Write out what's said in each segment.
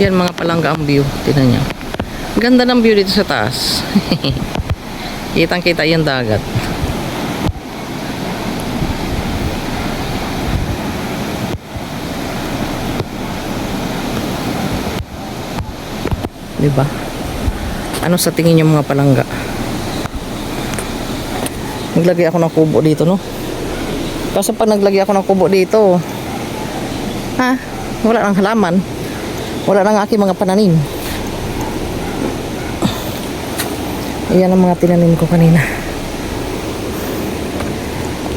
Yan mga palangga ang view. Tingnan nyo. Ganda ng view dito sa taas. Kitang kita yung dagat. Diba? Ano sa tingin nyo mga palangga? Naglagay ako ng kubo dito, no? Kasi pag naglagay ako ng kubo dito, wala nang halaman. Wala nang aking mga pananim. Ayan ang mga tinanim ko kanina.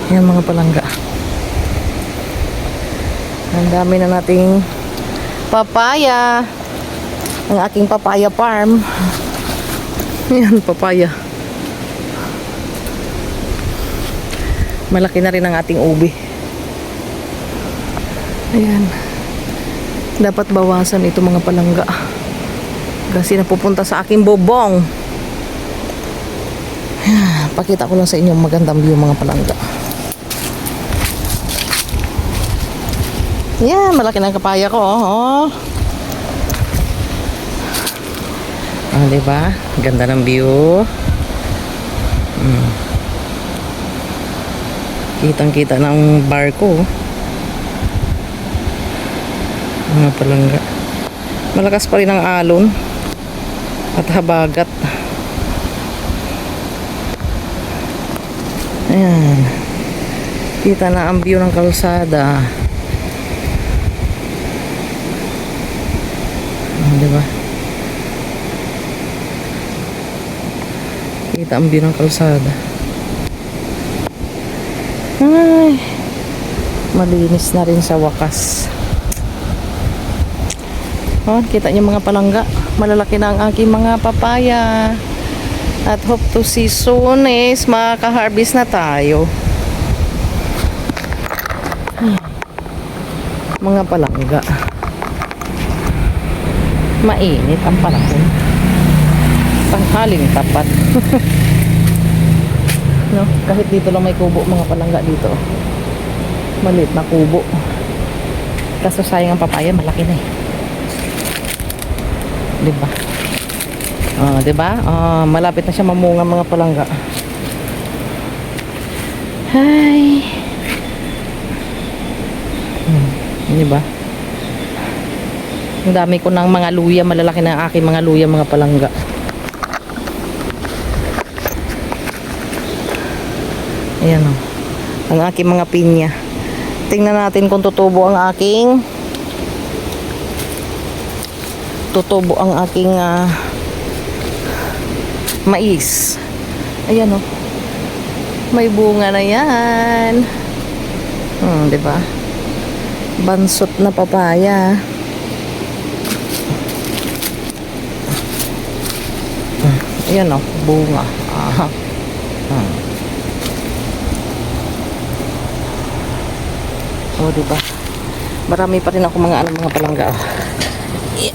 Ayan mga palangga. Ang dami na nating papaya. Ang aking papaya farm. Ayan, papaya. Malaki na rin ang ating ubi. Ayan. Dapat bawasan ito mga palangga. Kasi napupunta sa aking bobong. Ayan, pakita ko lang sa inyo magandang view mga palangga. Ayan, malaki na ang kapaya ko. Oh. Diba? Ganda ng view. Kitang-kita ng barko. Mga palangga. Malakas pa rin ang alon at habagat. Ayan. Kita na ang view ng kalsada. Diba? Kita ang view ng kalsada. Ay, malinis na rin sa wakas. Oh, kita niyo mga palangga, malalaki na ang aking mga papaya. At hope to see soon is maka-harvest na tayo. Mga palangga. Mainit ang panahon. Tanghaling tapat. No, kahit dito lang may kubo mga palangga dito. Maliit na kubo. Kaso sayang ang papaya, malaki na eh. 'Di ba? Oh, 'di ba? Malapit na siya mamunga mga palangga. Hi. 'Di ba? Ang dami ko ng mga luya, malalaki na ang aking mga luya mga palangga. Ayan o. Ang aking mga pinya. Tingnan natin kung tutubo ang aking mais. Ayan o. May bunga na yan. Diba? Bansot na papaya. Ayan o. Bunga. Oh, diba? Marami pa rin ako mga palangga. Yeah.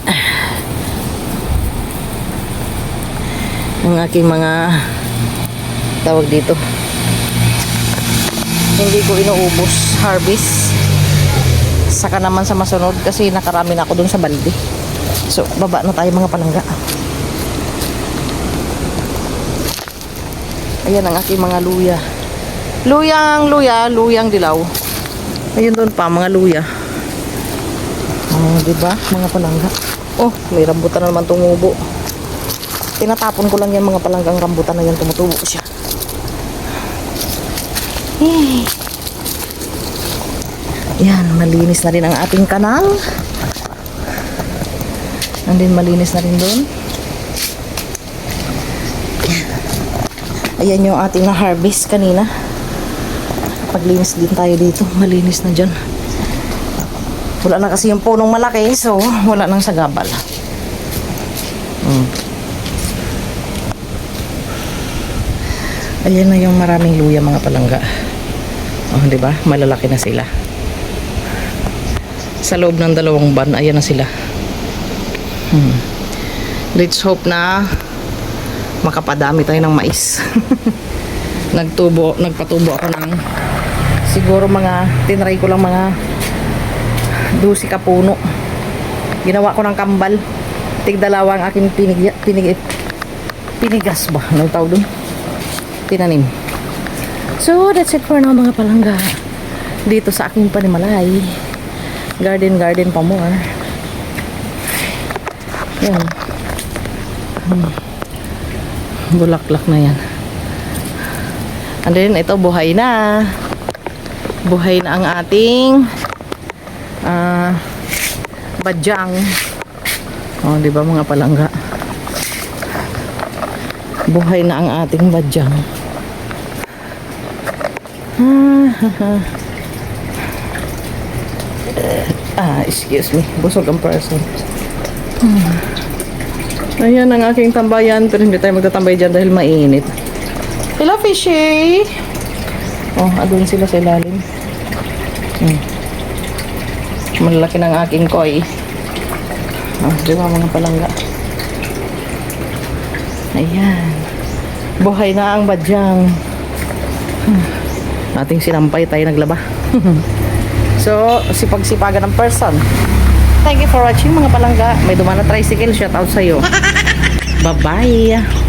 Ang aking mga tawag dito. Hindi ko inuubos harvest. Saka naman sa masunod kasi nakarami na ako dun sa balde. So, baba na tayo mga palangga. Ayan ang aking mga luya. Luyang dilaw. Ayun doon pa, mga luya. Oh, diba? Mga palangga. Oh, may rambutan na naman tumubo. Tinatapon ko lang yan mga palanggang rambutan na yan, tumutubo siya. Yan, malinis na rin ang ating kanal. Nandun malinis na rin doon. Ayan yung ating na-harvest kanina. Paglinis din tayo dito. Malinis na dyan. Wala na kasi yung punong malaki, so wala nang sagabal. Ayan na yung maraming luya mga palangga. Oh, diba? Malalaki na sila. Sa loob ng 2 buwan, ayan na sila. Let's hope na makapadami tayo ng mais. Nagpatubo ako ng siguro tinry ko lang mga 12 ka puno. Ginawa ko ng kambal. Tigdalawa ang aking pinigas ba? Anong tawag dun? Tinanim. So, that's it for now mga palangga. Dito sa aking panimalay. Garden pa more. Yan. Bulaklak na yan. And then, ito buhay na. Buhay na ang ating badyang. Oh, di ba mga palangga? Buhay na ang ating badyang. Excuse me. Busog ang person. Ayan ang aking tambayan. Pero hindi tayo magtatambay dyan dahil mainit. Hello, fishy! Oh, adun sila sa ilalim. Malaki ng aking koi. Oh, di ba mga palangga? Ayan. Buhay na ang badyang. Ating sinampay tayo naglaba. So, sipag-sipagan ng person. Thank you for watching mga palangga. May dumaan na tricycle. Shout out sa'yo. Bye-bye.